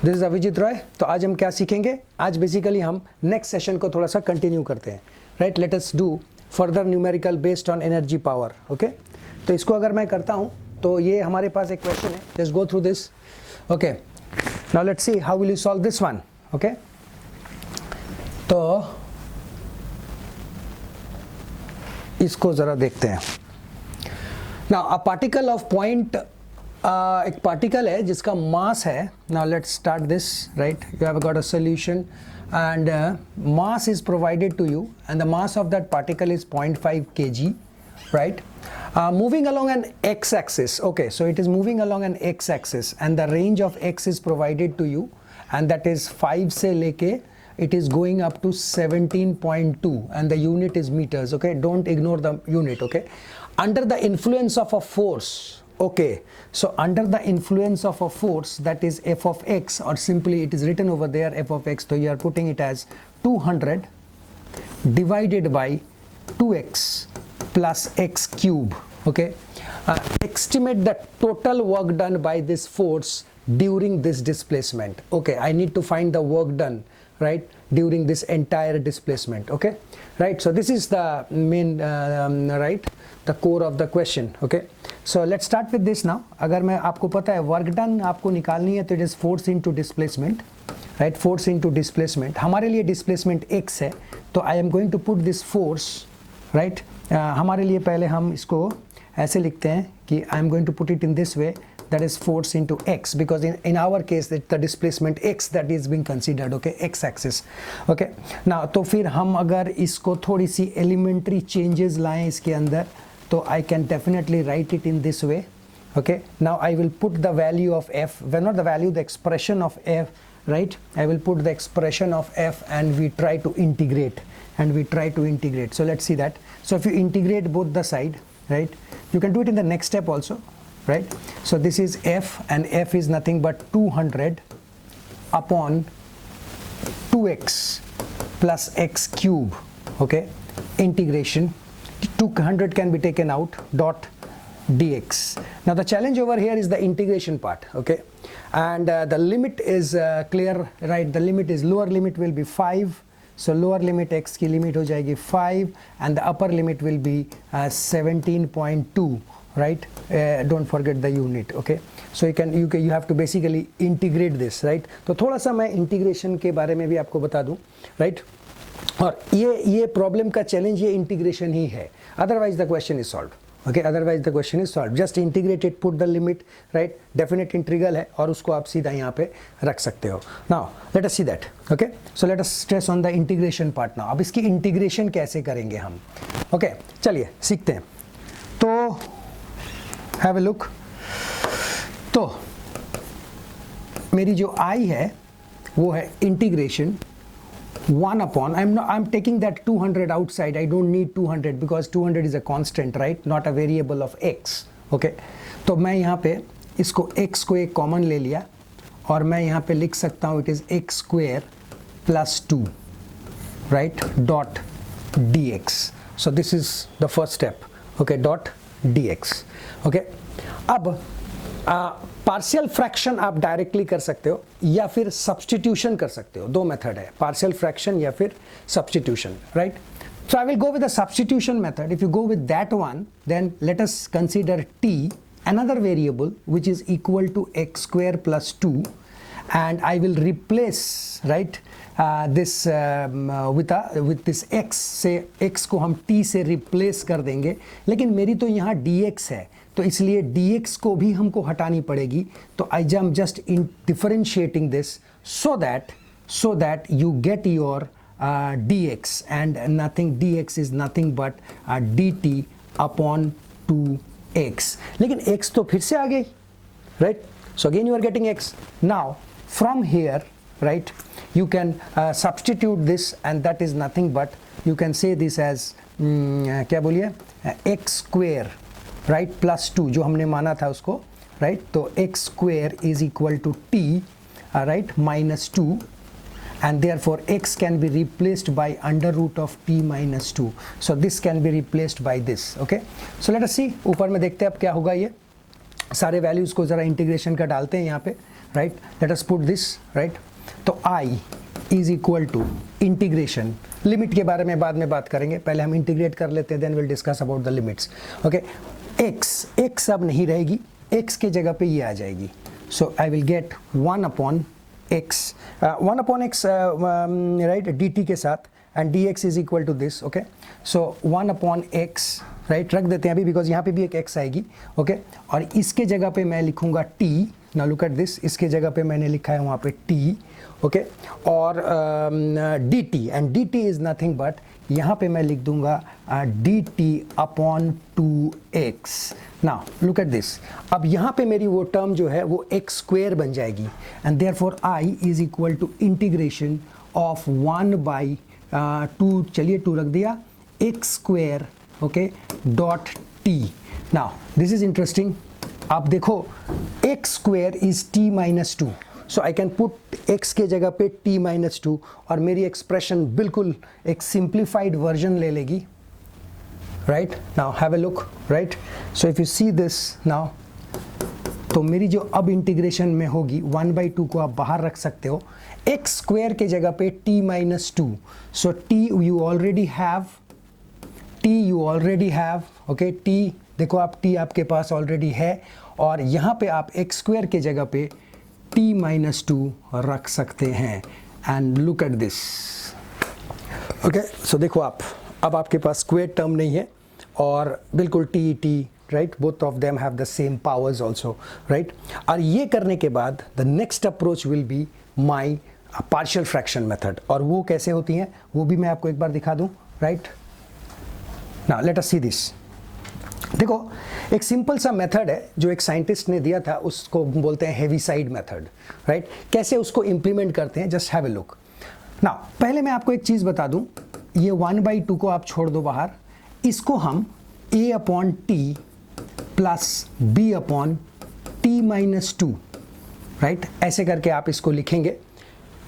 This is Abhijit Roy. तो आज हम क्या सीखेंगे? आज बेसिकली हम नेक्स्ट सेशन को थोड़ा सा कंटिन्यू करते हैं, right. Let us do further numerical based on energy power. Okay, तो इसको अगर मैं करता हूं तो ये हमारे पास एक क्वेश्चन है, just go through this. Okay, now let's see how will you solve this one. Okay, तो इसको जरा देखते हैं। Now a particle of point, एक पार्टिकल है जिसका मास है। Now let's start this, right. You have got a solution and mass is provided to you and the mass of that particle is 0.5 kg, right? Moving along an x-axis. Okay, so it is moving along an x-axis and the range of x is provided to you and that is 5 से लेके it is going up to 17.2 and the unit is meters. Okay, don't ignore the unit. Okay, under the influence of a force. Okay, so under the influence of a force, that is f of x, or simply it is written over there f of x, so you are putting it as 200 divided by 2x plus x cube. Okay, estimate the total work done by this force during this displacement. Okay, I need to find the work done, right, during this entire displacement. Okay, right, so this is the main right, the core of the question. Okay, so let's start with this now. अगर मैं आपको पता है work done आपको निकालनी है तो it is force into displacement, right? Force into displacement. हमारे लिए displacement x है, तो I am going to put this force, right? हमारे लिए पहले हम इसको ऐसे लिखते हैं कि I am going to put it in this way, that is force into x, because in our case the displacement x that is being considered. Okay, x axis. Okay, now तो फिर हम अगर इसको थोड़ी सी elementary changes लाएं इसके अंदर तो I can definitely write it in this way. Okay, now I will put the value of f, well not the value, the expression of f, right? I will put the expression of f and we try to integrate, so let's see that. So if you integrate both the side, right, you can do it in the next step also, right? So this is f and f is nothing but 200 upon 2x plus x cube. Okay, integration 200 can be taken out dot dx. Now the challenge over here is the integration part. Okay, and the limit is clear, right? The limit is, lower limit will be 5, so lower limit x की limit हो जाएगी 5 and the upper limit will be 17.2, right? Don't forget the unit. Okay, so you have to basically integrate this, right? तो थोड़ा सा मैं integration के बारे में भी आपको बता दूं, right? और ये प्रॉब्लम का चैलेंज ये इंटीग्रेशन ही है, otherwise the question is solve. Okay, otherwise the question is solve. Just integrated, put the limit, right, definite integral है और उसको आप सीधा यहाँ पे रख सकते हो. Now let us see that. Okay, so let us stress on the integration part now. अब इसकी इंटीग्रेशन कैसे करेंगे हम? ओके, चलिए सीखते हैं. तो हैव अ लुक. तो मेरी जो आई है वो है integration 1 upon, I'm taking that 200 outside. I don't need 200 because 200 is a constant, right, not a variable of x. Okay, तो मैं यहाँ पे इसको x को एक कॉमन ले लिया और मैं यहाँ पे लिख सकता हूँ it is x square plus 2, right, dot dx. So this is the first step. Okay, dot dx. Okay, अब पार्शियल फ्रैक्शन आप डायरेक्टली कर सकते हो या फिर सब्स्टिट्यूशन कर सकते हो. दो मेथड है, पार्शियल फ्रैक्शन या फिर substitution, right. So I will go with the substitution method. If you go with that one, then let us consider t, another variable which is equal to x square plus 2, and I will replace, right, this with this x. से x को हम t से replace कर देंगे, लेकिन मेरी तो यहाँ dx है तो इसलिए dx को भी हमको हटानी पड़ेगी. तो I am just in differentiating this so that you get your dx, and nothing, dx is nothing but dt upon 2x. लेकिन x तो फिर से आ गई, right? So again you are getting x. Now from here, right, you can substitute this and that is nothing but, you can say this as क्या बोलिए, x square, right, plus 2 जो हमने माना था उसको, right, तो x square is equal to t, right, minus 2, and therefore x can be replaced by under root of t minus 2. So this can be replaced by this. Okay, so let us see. ऊपर में देखते हैं अब क्या होगा. ये सारे values को जरा इंटीग्रेशन का डालते हैं यहाँ पे. Right, let us put this, right. तो I is equal to integration, limit के बारे में बाद में बात करेंगे, पहले हम इंटीग्रेट कर लेते हैं, then will discuss about the limits, okay. x अब नहीं रहेगी, x के जगह पे ये आ जाएगी, so I will get 1 upon x right, dt के साथ, and dx is equal to this, okay. So 1 upon x, right, रख देते हैं अभी बिकॉज यहाँ पे भी एक x आएगी, ओके। और इसके जगह पे मैं लिखूंगा t, now look at this, इसके जगह पे मैंने लिखा है वहाँ पे t, ओके। और dt, and dt is nothing but यहाँ पे मैं लिख दूंगा dt upon 2x। Now look at this, अब यहाँ पे मेरी वो टर्म जो है वो x स्क्वायर बन जाएगी, and therefore I is equal to integration of 1 by 2, चलिए 2 रख दिया, x square, okay, dot t। Now this is interesting, आप देखो x square is t minus 2, so I can put x के जगह पे t माइनस 2, और मेरी एक्सप्रेशन बिल्कुल एक सिंप्लीफाइड वर्जन ले लेगी, right. Now have a look, right, so if you C this now, तो मेरी जो अब इंटीग्रेशन में होगी 1/2 को आप बाहर रख सकते हो, x स्क्वायर के जगह पे t minus 2, so t you already have, okay, t देखो आप, t आपके पास ऑलरेडी है, और यहाँ पे आप x स्क्वायर के जगह पे t माइनस 2 रख सकते हैं, and look at this, okay. So देखो आप, अब आपके पास स्क्वायर टर्म नहीं है, और बिल्कुल t, right, both of them have the same powers also, right. और ये करने के बाद the next approach will be my partial fraction method, और वो कैसे होती हैं वो भी मैं आपको एक बार दिखा दूं, right. Now let us see this, देखो एक सिंपल सा मेथड है जो एक साइंटिस्ट ने दिया था, उसको बोलते हैं हेविसाइड मेथड, राइट। कैसे उसको इंप्लीमेंट करते हैं, just have a look. Now पहले मैं आपको एक चीज़ बता दूं, ये 1/2 को आप छोड़ दो बाहर, इसको हम a upon T plus b upon t minus 2, right, ऐसे करके आप इसको लिखेंगे।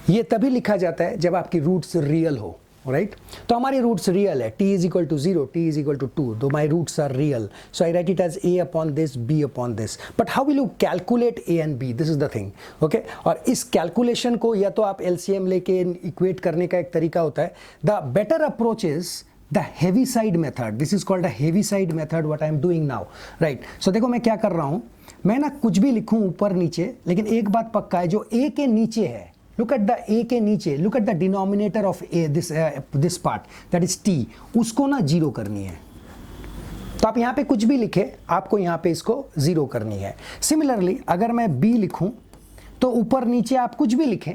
ये तभी लिखा जाता है जब आपकी रूट्स रियल हो, राइट। तो हमारी रूट्स रियल है, t is equal to 0, t is equal to 2, though my roots are real, so I write it as a upon this, b upon this. But how will you calculate a and b, this is the thing, okay. और इस calculation को या तो आप LCM लेके equate करने का एक तरीका होता है, the better approach is the Heaviside method, this is called a Heaviside method, what I am doing now, right. So देखो मैं क्या कर रहा हूँ, मैं ना कुछ भी लिखूँ ऊपर नीचे, लेकिन एक बात पक्का है, जो a के नीचे है, look at the a के नीचे, look at the denominator of a, this part, that is t, उसको ना 0 करनी है। तो आप यहाँ पे कुछ भी लिखे, आपको यहाँ पे इसको 0 करनी है। सिमिलरली अगर मैं b लिखूँ तो ऊपर नीचे आप कुछ भी लिखें,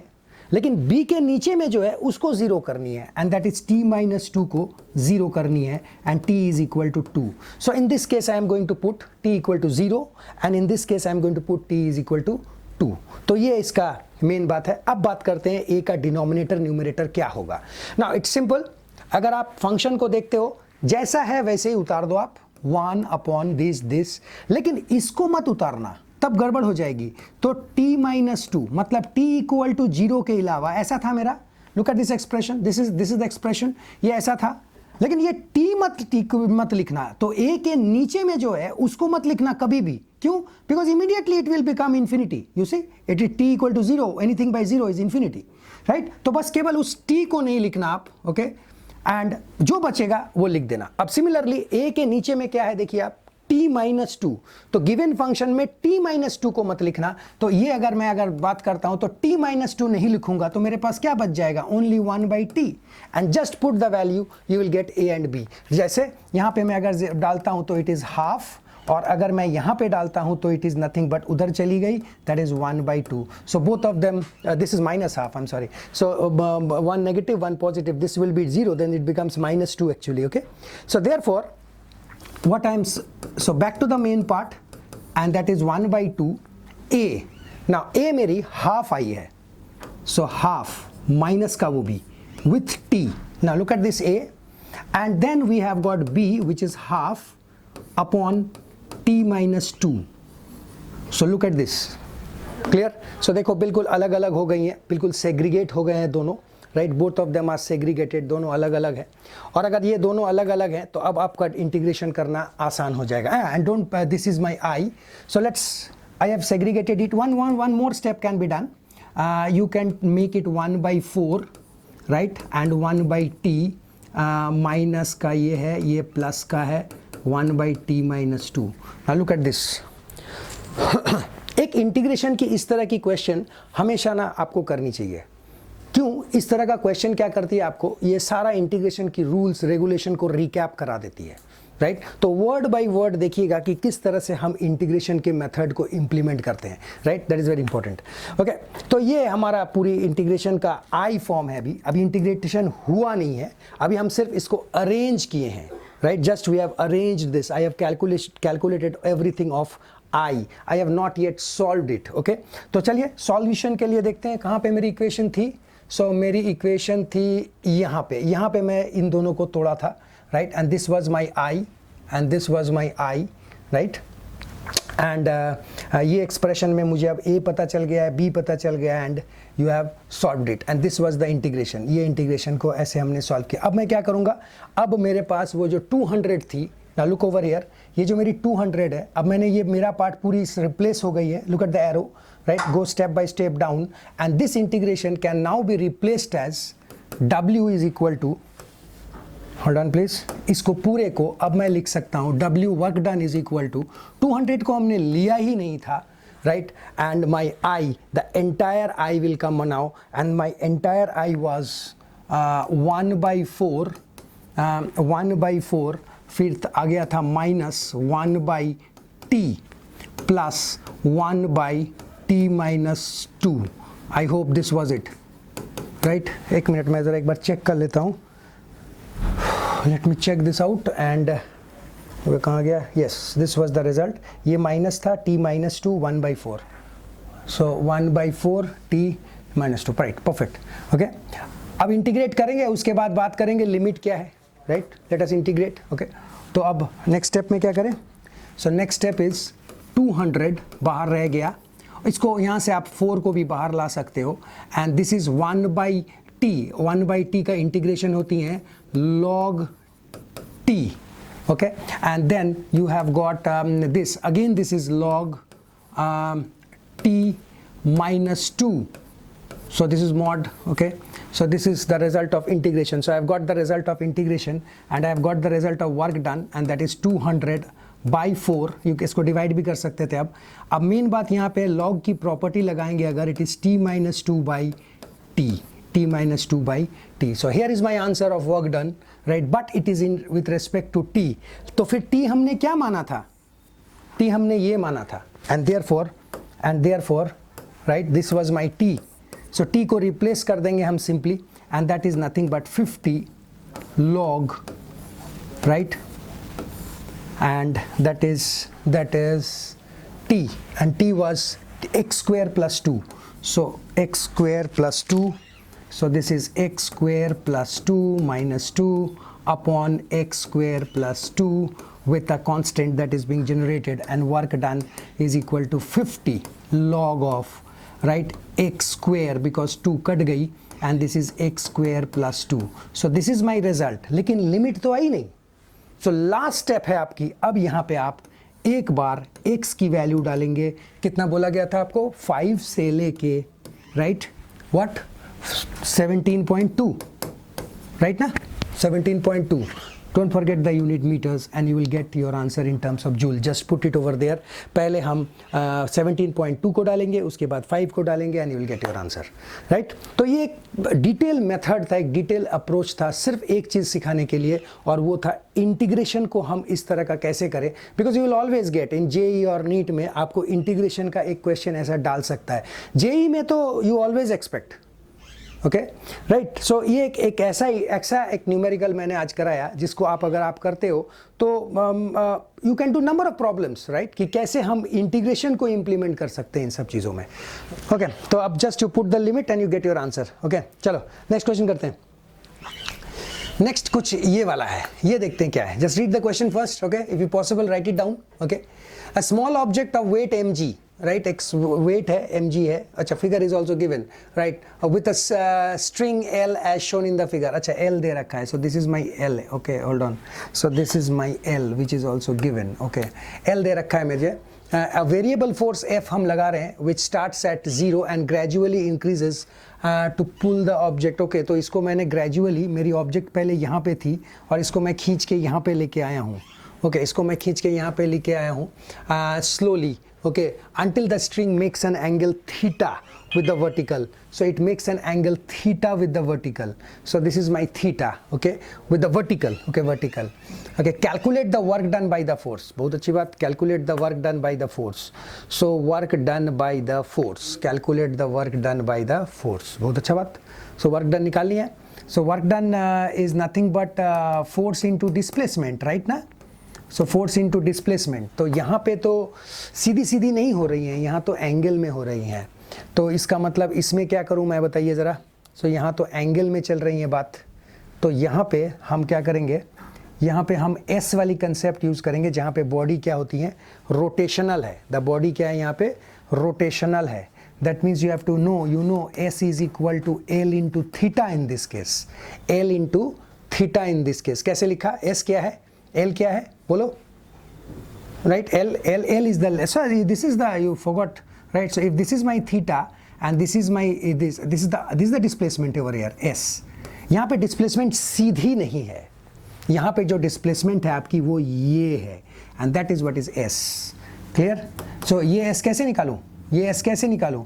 लेकिन b के नीचे में जो है उसको 0 करनी है, and that is t minus 2 को 0 करनी है, and t is equal to 2। So in this case I am going to put t equal to 0, and in this case I am going to put t is equal to 2। तो ये इसका main बात है। अब बात करते हैं a का डिनोमिनेटर न्यूमरेटर क्या होगा। नाउ इट्स सिंपल, अगर आप फंक्शन को देखते हो जैसा है वैसे ही उतार दो आप, 1 अपॉन दिस, लेकिन इसको मत उतारना, तब गड़बड़ हो जाएगी। तो t माइनस 2 मतलब t इक्वल टू 0 के अलावा, ऐसा था मेरा, look at this expression, this is the expression, ये ऐसा था, लेकिन ये t मत लिखना। तो a के नीचे में जो है उसको मत लिखना कभी भी, क्यों? Because immediately it will become infinity, you see, it is t equal to 0, anything by 0 is infinity, right. तो बस केवल उस t को नहीं लिखना आप, ओके, एंड जो बचेगा वो लिख देना। अब सिमिलरली a के नीचे में क्या है, देखिए आप, t माइनस 2, तो गिवन फंक्शन में t माइनस 2 को मत लिखना। तो ये अगर बात करता हूं तो t माइनस 2 नहीं लिखूंगा, तो मेरे पास क्या बच जाएगा, only 1/t, and just put the value, you will get a and b। जैसे यहां पे मैं अगर डालता हूं तो इट इज हाफ, और अगर मैं यहां पे डालता हूं तो इट इज नथिंग बट उधर चली गई, that is 1/2। So both of them, this is minus half, I am sorry, so 1 negative 1 positive, this will be 0, then it becomes -2 actually, okay. So therefore what so back to the main part, and that is 1/2 a। now a मेरी half आई है, so half minus का वो b with t। now look at this a, and then we have got b which is half upon t minus 2। so look at this, clear। so देखो बिल्कुल अलग अलग हो गई हैं, बिल्कुल सेग्रीगेट हो गए हैं दोनों, right, both of them are segregated, दोनों अलग अलग है। और अगर ये दोनों अलग अलग हैं तो अब आपका इंटीग्रेशन करना आसान हो जाएगा। And don't, this is my I, so let's I have segregated it. One more step can be done. You can make it 1 by 4, right? And 1 by t minus का ये है, ये plus का है 1 by t minus 2. Now look at this. एक integration की इस तरह की क्वेश्चन हमेशा ना आपको करनी चाहिए. क्यों? इस तरह का क्वेश्चन क्या करती है आपको, ये सारा इंटीग्रेशन की रूल्स रेगुलेशन को रिकैप करा देती है, राइट? तो वर्ड बाय वर्ड देखिएगा कि किस तरह से हम इंटीग्रेशन के मेथड को इंप्लीमेंट करते हैं, right? That is very important. Okay, तो ये हमारा पूरी इंटीग्रेशन का आई फॉर्म है. अभी इंटीग्रेशन हुआ नहीं है, अभी हम सिर्फ इसको अरेंज किए हैं, right? Just we have arranged this. I have calculated everything of I have not yet solved it. Okay, तो चलिए सॉल्यूशन के लिए देखते हैं कहाँ पे मेरी इक्वेशन थी. सो मेरी इक्वेशन थी यहाँ पे मैं इन दोनों को तोड़ा था, right? And this was my I and this was my I, right? And ये एक्सप्रेशन में मुझे अब A पता चल गया है, B पता चल गया, and you have solved it and this was the integration. ये इंटीग्रेशन को ऐसे हमने सॉल्व किया. अब मैं क्या करूँगा, अब मेरे पास वो जो 200 थी, now look over here, ये जो मेरी 200 है, अब मैंने ये मेरा पार्ट पूरी रिप्लेस हो गई है. look at the arrow, right? go step by step down and this integration can now be replaced as w is equal to, hold on please, इसको पूरे को अब मैं लिख सकता हूँ w work done is equal to 200 को हमने लिया ही नहीं था, right? and my I, the entire I will come now and my entire I was 1 by 4, 1 by 4, फिर आ गया था minus 1 by t plus 1 by t minus 2. I hope this was it, right? एक मिनट मैं ज़रा एक बार check कर लेता हूँ. Let me check this out and कहाँ गया. Yes, this was the result. ये माइनस था t minus 2 1 by 4. So 1 by 4 t minus 2, right? Perfect. Okay, अब इंटीग्रेट करेंगे, उसके बाद बात करेंगे लिमिट क्या है, राइट? लेट अस इंटीग्रेट. ओके, तो अब नेक्स्ट स्टेप में क्या करें. सो नेक्स्ट स्टेप इज 200 बाहर रह गया, इसको यहाँ से आप 4 को भी बाहर ला सकते हो. And this is 1 by t. 1 by t का इंटीग्रेशन होती है log t. Okay, and then you have got this again, this is log t minus 2. So this is mod. Okay, so this is the result of integration. So I have got the result of integration and I have got the result of work done and that is 200 by 4. you इसको divide भी कर सकते थे. अब main बात यहाँ पे log की प्रॉपर्टी लगाएंगे अगर, it is t minus 2 by t, t minus 2 by t. So here is my answer of work done, right? But it is in with respect to t. तो फिर t हमने क्या माना था, t हमने ये माना था, and therefore right, this was my t. So t को रिप्लेस कर देंगे हम simply, and that is nothing but 50 log, right? and that is t, and t was x square plus 2. So x square plus 2, so this is x square plus 2 minus 2 upon x square plus 2 with a constant that is being generated, and work done is equal to 50 log of, right, x square because 2 cut गई, and this is x square plus 2. so this is my result. लेकिन limit तो आई नहीं. so last step है आपकी. अब यहाँ पे आप एक बार x की वैल्यू डालेंगे. कितना बोला गया था आपको, 5 से लेके, राइट, व्हाट, 17.2, राइट ना, 17.2. Don't forget the unit meters and you will get your answer in terms of joule. Just put it over there. पहले हम 17.2 को डालेंगे, उसके बाद 5 को डालेंगे and you will get your answer, right? तो ये एक डिटेल मेथड था, एक डिटेल अप्रोच था, सिर्फ एक चीज़ सिखाने के लिए, और वो था इंटीग्रेशन को हम इस तरह का कैसे करें. Because you will always get in JEE और नीट में आपको इंटीग्रेशन का एक क्वेश्चन ऐसा डाल सकता है. जेई में तो you always expect, okay, right. So ये एक ऐसा एक न्यूमेरिकल मैंने आज कराया जिसको आप अगर आप करते हो तो you can do number of problems, right, कि कैसे हम इंटीग्रेशन को इम्प्लीमेंट कर सकते हैं इन सब चीज़ों में. ओके, तो अब just you put the limit and you get your answer. Okay, चलो नेक्स्ट क्वेश्चन करते हैं. नेक्स्ट कुछ ये वाला है, ये देखते हैं क्या है. Just read the question first. Okay, if you possible write it down. Okay, a small object of weight mg, right, x weight है, mg है. अच्छा, figure is also given, right, with a string L as shown in the figure. अच्छा, L दे रखा है. so this is my L. okay, hold on. so this is my L which is also given. okay, L दे रखा है मुझे. Variable force F हम लगा रहे हैं which starts at 0 and gradually increases to pull the object. Okay, तो इसको मैंने ग्रेजुअली, मेरी ऑब्जेक्ट पहले यहाँ पे थी और इसको मैं खींच के यहाँ पे लेके आया हूँ। ओके, इसको मैं खींच के यहाँ पे लेके आया हूँ slowly, okay, until the string makes an angle theta with the vertical. So it makes an angle theta with the vertical. So this is my theta, okay, with the vertical, okay, vertical. Okay, calculate the work done by the force. बहुत अच्छी बात, calculate the work done by the force. So work done by the force, calculate the work done by the force. बहुत अच्छा बात. So work done निकालनी है. So work done is nothing but force into displacement, right ना? So force into displacement. तो यहाँ पे तो सीधी सीधी नहीं हो रही हैं, यहाँ तो एंगल में हो रही हैं। तो इसका मतलब इसमें क्या करूँ मैं, बताइए ज़रा। सो यहाँ तो एंगल में चल रही है बात, तो यहाँ पे हम क्या करेंगे, यहाँ पे हम एस वाली कंसेप्ट यूज़ करेंगे, जहाँ पे बॉडी क्या होती है, रोटेशनल है। द बॉडी क्या है यहाँ पे, रोटेशनल है। That means you have to know, you know S is equal to L into theta in this case, L into theta in this case. कैसे लिखा, एस क्या है, एल क्या है, बोलो, right? L is the, sorry, this is the, you forgot, right? So if this is my theta and this is my this is the displacement over here, S. यहाँ पे displacement सीधी नहीं है, यहाँ पे जो displacement है आपकी वो ये है, and that is what is S. Clear? So ये S कैसे निकालूं, ये S कैसे निकालूं?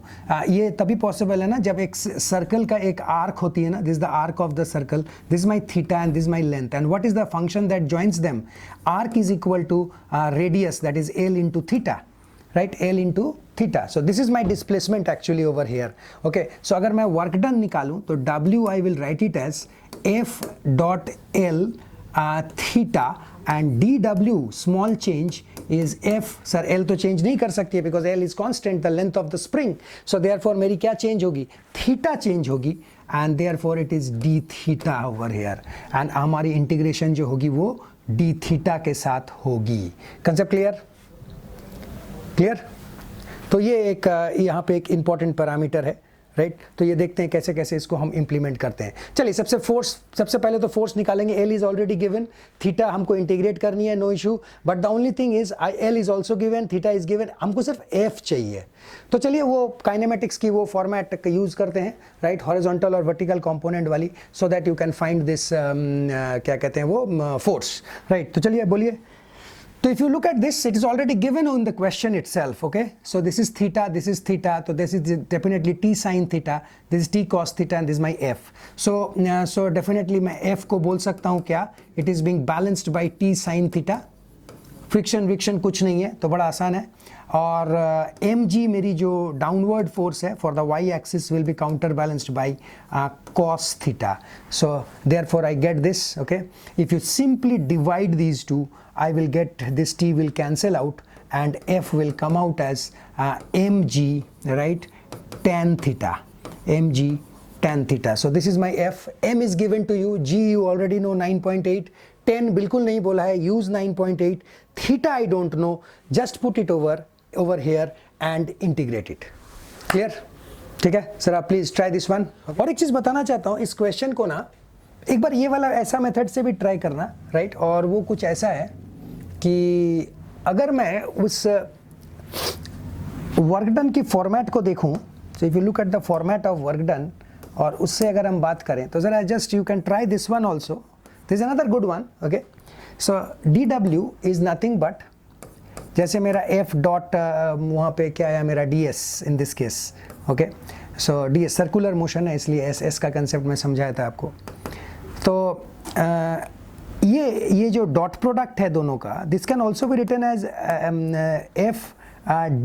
ये तभी पॉसिबल है ना जब एक सर्कल का एक आर्क होती है ना, this the arc of the circle, this is my theta and this my length, and what is the function that joins them, arc is equal to radius, that is L into theta, right, L into theta. So this is my displacement actually over here. Okay, so अगर मैं work done निकालूं तो W I will write it as F dot L theta and dW small change is F. Sir L तो change नहीं कर सकती है because L is constant, the length of the spring. So therefore मेरी क्या change होगी, theta change होगी, and therefore it is d theta over here. and हमारी इंटीग्रेशन जो होगी वो d theta के साथ होगी। Concept clear, clear? तो ये एक यहाँ पे एक इंपॉर्टेंट पैरामीटर है, राइट? तो ये देखते हैं कैसे कैसे इसको हम इंप्लीमेंट करते हैं। चलिए सबसे पहले तो फोर्स निकालेंगे। L is already given, theta हमको इंटीग्रेट करनी है, no issue, but the only thing is L is also given, theta is given, हमको सिर्फ एफ चाहिए। तो चलिए वो काइनेमेटिक्स की वो फॉर्मेट यूज करते हैं, राइट, हॉरिजॉन्टल और वर्टिकल कंपोनेंट वाली, so that you can find this क्या कहते हैं वो फोर्स, राइट? तो चलिए बोलिए। So if you look at this, it is already given in the question itself, okay? So this is theta, so this is definitely t sin theta, this is t cos theta, and this is my f. So definitely मैं f को बोल सकता हूँ क्या? It is being balanced by t sin theta. Friction कुछ नहीं है, तो बड़ा आसान है। और mg मेरी जो डाउनवर्ड फोर्स है for the y axis will be counter balanced bye cos theta. So therefore I get this, okay? If you simply divide these two, I will get this t will cancel out and f will come out as mg, right, tan theta, mg tan theta. So this is my f, m is given to you, g you already know 9.8, 10 बिल्कुल नहीं बोला है, use 9.8, theta I don't know, just put it over here and integrate it. Clear? ठीक है sir, आप please try this one. और एक चीज बताना चाहता हूँ, इस क्वेश्चन को ना एक बार ये वाला ऐसा मेथड से भी ट्राई करना, राइट? और वो कुछ ऐसा है कि अगर मैं उस वर्क डन की फॉर्मेट को देखूं, so if you look at the format of work done, और उससे अगर हम बात करें तो जरा just you can try this one also, this is another good one, okay? So DW is nothing but, जैसे मेरा F डॉट वहाँ पे क्या आया मेरा DS in this case, okay? So DS circular motion है, इसलिए S का कंसेप्ट मैं समझाया था आपको। तो ये जो डॉट प्रोडक्ट है दोनों का, this can also be written as F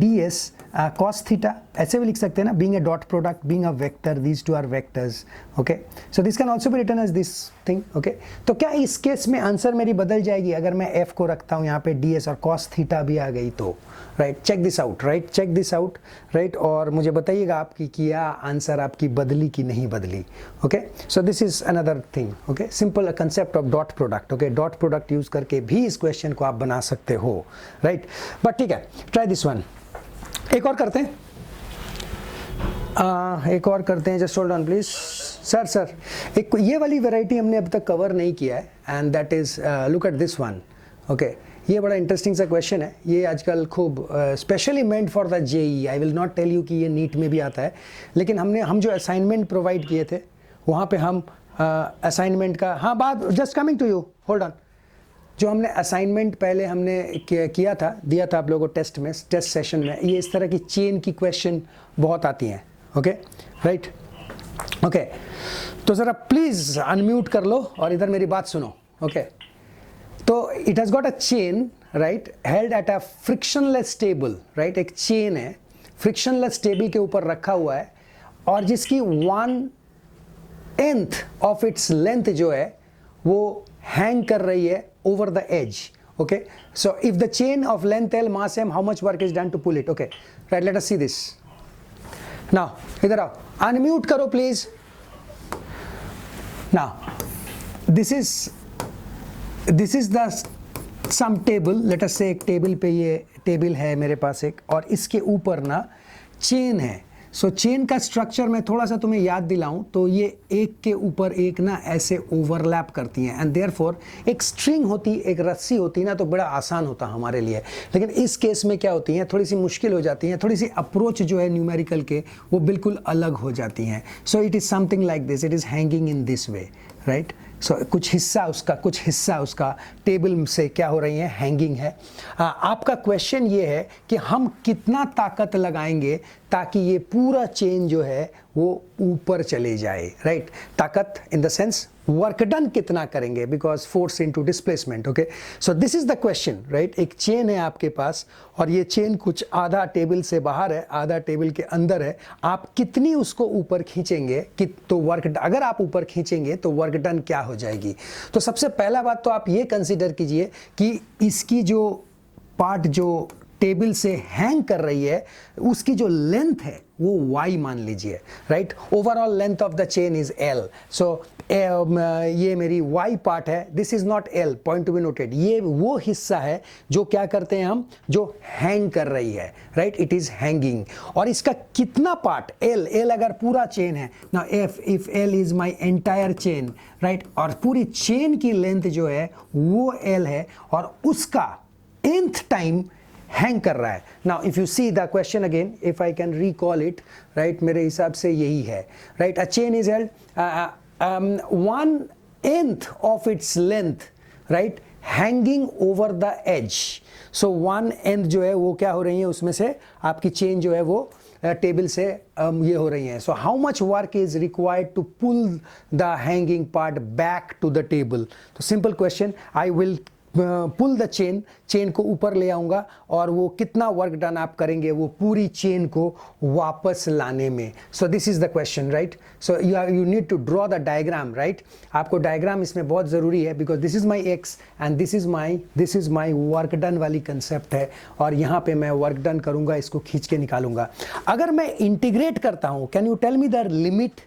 DS cos theta, ऐसे भी लिख सकते हैं ना, being a dot product, being a vector, these two are vectors, okay? So this can also be written as this thing, okay? तो क्या इस case में आंसर मेरी बदल जाएगी अगर मैं F को रखता हूँ यहाँ पे DS और cos theta भी आ गई तो, right? Check this out, right, check this out, right? और मुझे बताइएगा आपकी क्या आंसर आपकी बदली कि नहीं बदली, okay? So this is another thing, okay? Simple concept of dot product, okay? Dot product use करके भी इस क्वेश्चन को आप बना सकते हो, राइट? बट ठीक है, ट्राई दिस वन। एक और करते हैं, एक और करते हैं, just hold on please. Sir एक ये वाली वैरायटी हमने अब तक कवर नहीं किया है, and that is look at this one, okay? ये बड़ा इंटरेस्टिंग सा क्वेश्चन है, ये आजकल खूब specially meant for the JEE. I will not tell you कि ये नीट में भी आता है, लेकिन हम जो असाइनमेंट प्रोवाइड किए थे वहाँ पे हम असाइनमेंट का, हाँ बात just coming to you, hold on. जो हमने असाइनमेंट पहले हमने किया था, दिया था आप लोगों को टेस्ट में, टेस्ट सेशन में, ये इस तरह की चेन की क्वेश्चन बहुत आती हैं। ओके राइट, ओके तो ज़रा प्लीज़ अनम्यूट कर लो और इधर मेरी बात सुनो। ओके तो it has got a chain right, held at a frictionless table right, एक चेन है फ्रिक्शनलेस टेबल के ऊपर रखा हुआ है, और जिसकी 1/10 ऑफ इट्स लेंथ जो है वो हैंग कर रही है over the edge. Okay so if the chain of length L, mass M, how much work is done to pull it. Okay right, let us see this now. इधर आओ, unmute करो please. Now this is the some table, let us say एक table पे, ये table है मेरे पास एक, और इसके ऊपर ना चेन है। सो चेन का स्ट्रक्चर मैं थोड़ा सा तुम्हें याद दिलाऊं तो ये एक के ऊपर एक ना ऐसे ओवरलैप करती हैं, एंड देयरफॉर एक स्ट्रिंग होती, एक रस्सी होती ना तो बड़ा आसान होता हमारे लिए। लेकिन इस केस में क्या होती हैं, थोड़ी सी मुश्किल हो जाती हैं, थोड़ी सी अप्रोच जो है न्यूमेरिकल के वो बिल्कुल अलग हो जाती हैं। So it is something like this, it is hanging in this way right. So कुछ हिस्सा उसका टेबल से क्या हो रही है, हैंगिंग है। आपका क्वेश्चन ये है कि हम कितना ताकत लगाएंगे ताकि ये पूरा चेन जो है वो ऊपर चले जाए राइट। ताकत in the sense work done कितना करेंगे, because force into displacement. Okay so this is the question right. एक चेन है आपके पास, और ये चेन कुछ आधा टेबल से बाहर है, आधा टेबल के अंदर है। आप कितनी उसको ऊपर खींचेंगे कि तो वर्क, अगर आप ऊपर खींचेंगे तो वर्क डन क्या हो जाएगी। तो सबसे पहला बात तो आप ये कंसीडर कीजिए कि इसकी जो पार्ट जो टेबल से हैंग कर रही है उसकी जो लेंथ है वो y मान लीजिए right. Overall length of the chain is L। सो ये मेरी y पार्ट है, this is not L, point to be noted. ये वो हिस्सा है जो क्या करते हैं हम, जो हैंग कर रही है राइट, इट इज हैंगिंग। और इसका कितना पार्ट L अगर पूरा चेन है ना, if L is my entire chain right, और पूरी चेन की लेंथ जो है वो L है, और उसका nth टाइम हैंग कर रहा है। Now if you see the question again, if I can recall it right, मेरे हिसाब से यही है right. A chain is held 1/10 of its length right, hanging over the edge. So 1/10 जो है वो क्या हो रही है, उसमें से आपकी चेन जो है वो टेबल से ये हो रही है। So how much work is required to pull the hanging part back to the table. तो simple question, I will pull the chain को ऊपर ले आऊंगा, और वो कितना वर्क डन आप करेंगे वो पूरी चेन को वापस लाने में। So this is the question right. So you need to draw the diagram right. आपको डायग्राम इसमें बहुत ज़रूरी है, because this is my X and this is my work done वाली कंसेप्ट है, और यहाँ पे मैं वर्क डन करूँगा, इसको खींच के निकालूंगा। अगर मैं इंटीग्रेट करता हूँ, can you tell me the limit.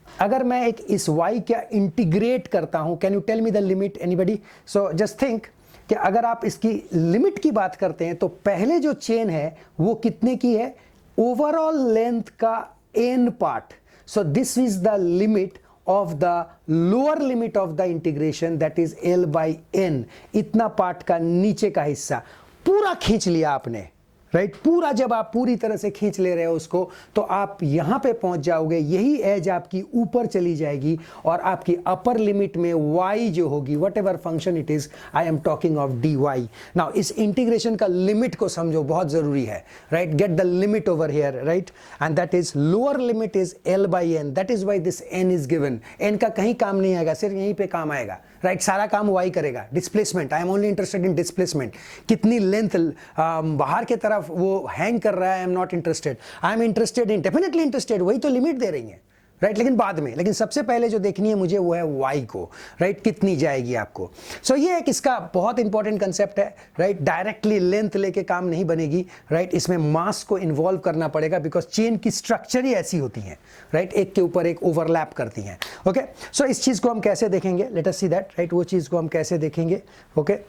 अगर मैं एक इस y क्या इंटीग्रेट करता हूं, can you tell me the limit anybody. So just think कि अगर आप इसकी लिमिट की बात करते हैं तो पहले जो चेन है वो कितने की है, ओवरऑल लेंथ का n part. So this is the limit of the lower limit of the integration, that is L/n। इतना पार्ट का नीचे का हिस्सा पूरा खींच लिया आपने राइट। पूरा जब आप पूरी तरह से खींच ले रहे हो उसको, तो आप यहां पे पहुंच जाओगे, यही एज आपकी ऊपर चली जाएगी, और आपकी अपर लिमिट में y जो होगी, what ever function it is, I am talking of dy। Now इस इंटीग्रेशन का लिमिट को समझो, बहुत जरूरी है right. Get the limit over here right, and that is lower limit is L/n। That is why this n is given. n का कहीं काम नहीं आएगा, सिर्फ यहीं पे काम आएगा राइट। सारा काम y करेगा। Displacement, I am only interested in displacement. कितनी लेंथ बाहर के तरफ वो हैंग कर रहा है, I am not interested. I am interested in, definitely interested, वही तो लिमिट दे रही है राइट, लेकिन बाद में। लेकिन सबसे पहले जो देखनी है मुझे वो है y को राइट, कितनी जाएगी आपको। सो ये एक इसका बहुत इंपॉर्टेंट कंसेप्ट है राइट। डायरेक्टली लेंथ लेके काम नहीं बनेगी राइट, इसमें मास को इन्वॉल्व करना पड़ेगा, बिकॉज चेन की स्ट्रक्चर ही ऐसी होती है राइट, एक के ऊपर एक ओवरलैप करती हैं। ओके सो इस चीज को हम कैसे देखेंगे, late us see that right. वो चीज को हम कैसे देखेंगे। ओके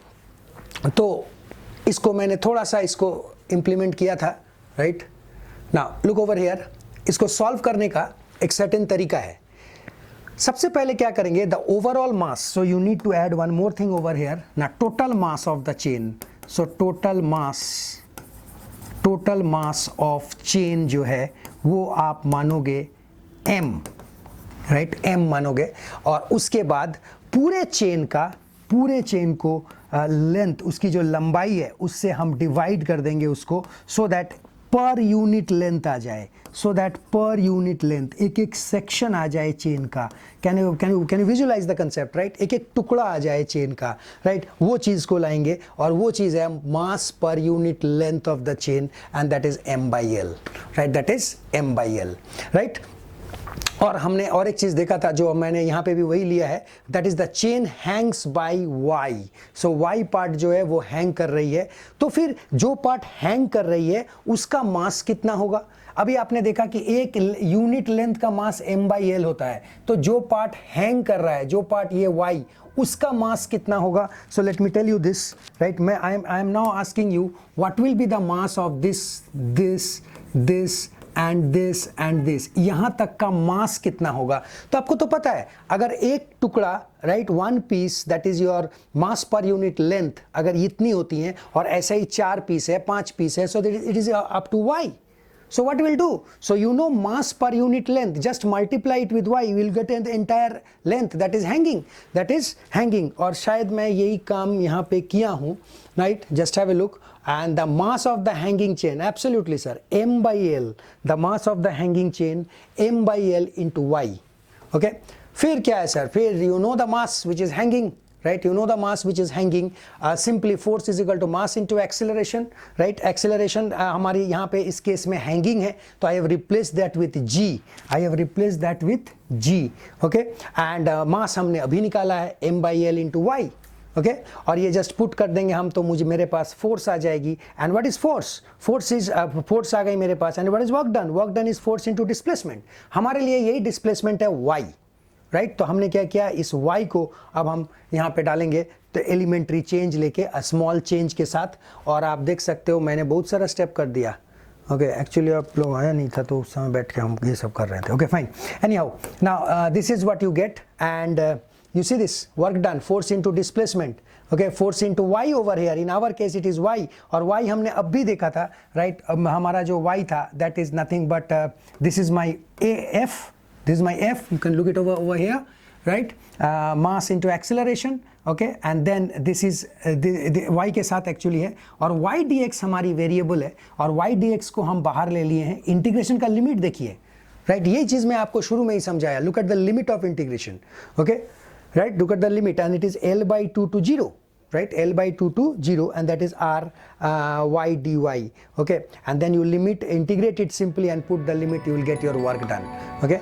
तो इसको मैंने थोड़ा सा इसको इंप्लीमेंट किया था right. Now look over here, इसको सॉल्व करने का एक सर्टेन तरीका है। सबसे पहले क्या करेंगे, the overall mass, so you need to add one more thing over here ना, total mass of the chain. So total mass of chain जो है वो आप मानोगे m, राइट, m मानोगे, और उसके बाद पूरे चेन को लेंथ, उसकी जो लंबाई है उससे हम डिवाइड कर देंगे उसको, so that per unit length आ जाए, so that per unit length एक एक सेक्शन आ जाए चेन का। Can you visualise the concept, right, एक एक टुकड़ा आ जाए चेन का, राइट, वो चीज़ को लाएंगे और वो चीज़ है mass per unit length of the chain, and that is m/l, right, that is m/l, right. और हमने और एक चीज़ देखा था जो मैंने यहाँ पे भी वही लिया है, that is the chain hangs by y। सो y पार्ट जो है वो हैंग कर रही है, तो फिर जो पार्ट हैंग कर रही है उसका मास कितना होगा। अभी आपने देखा कि एक यूनिट लेंथ का मास m/l होता है, तो जो पार्ट हैंग कर रहा है, जो पार्ट ये y, उसका मास कितना होगा। So let me tell you this, right, मैं I am now asking you what will be the mass of this and this, यहां तक का मास कितना होगा। तो आपको तो पता है, अगर एक टुकड़ा, right, one piece, that is your mass per unit length, अगर इतनी होती है और ऐसे ही 4 पीस है, 5 पीस है, so it is up to y. So what we'll do? So you know mass per unit length, just multiply it with y, you will get the entire length that is hanging. और शायद मैं यही काम यहाँ पे किया हूँ, right? Just have a look. And the mass of the hanging chain, absolutely sir, m/l, the mass of the hanging chain, m/l into y. Okay? फिर क्या है सर, फिर you know the mass which is hanging, right, you know the mass which is hanging, simply force is equal to mass into acceleration, right, acceleration हमारी यहाँ पे इस case में hanging है, तो I have replaced that with g, okay, and mass हमने अभी निकाला है m/l into y, okay, और ये जस्ट पुट कर देंगे हम, तो मेरे पास फोर्स आ जाएगी, and what is force, force आ गई मेरे पास, and what is work done is force into displacement, हमारे लिए यही डिस्प्लेसमेंट है y, राइट। तो हमने क्या किया, इस y को अब हम यहाँ पे डालेंगे, तो एलिमेंट्री चेंज लेके स्मॉल चेंज के साथ, और आप देख सकते हो मैंने बहुत सारा स्टेप कर दिया, ओके, एक्चुअली आप लोग आया नहीं था तो उस समय बैठ के हम ये सब कर रहे थे, okay fine, any how, now this is what you get, and you see this work done, force into displacement, okay, force into y over here, in our case it is y, और y हमने अब भी देखा था, right, हमारा जो y था that is nothing but this is my f, you can look it over here, right, mass into acceleration, okay, and then this is the y के साथ actually है, और y dx हमारी वेरिएबल है, और y dx को हम बाहर ले लिए हैं, इंटीग्रेशन का लिमिट देखिए, राइट, ये चीज़ मैं आपको शुरू में ही समझाया, look at the limit of integration, okay, right, look at the limit, and it is l/2 to 0, right, l/2 to 0, and that is r y dy, okay, and then you integrate it simply and put the limit, you will get your work done, okay.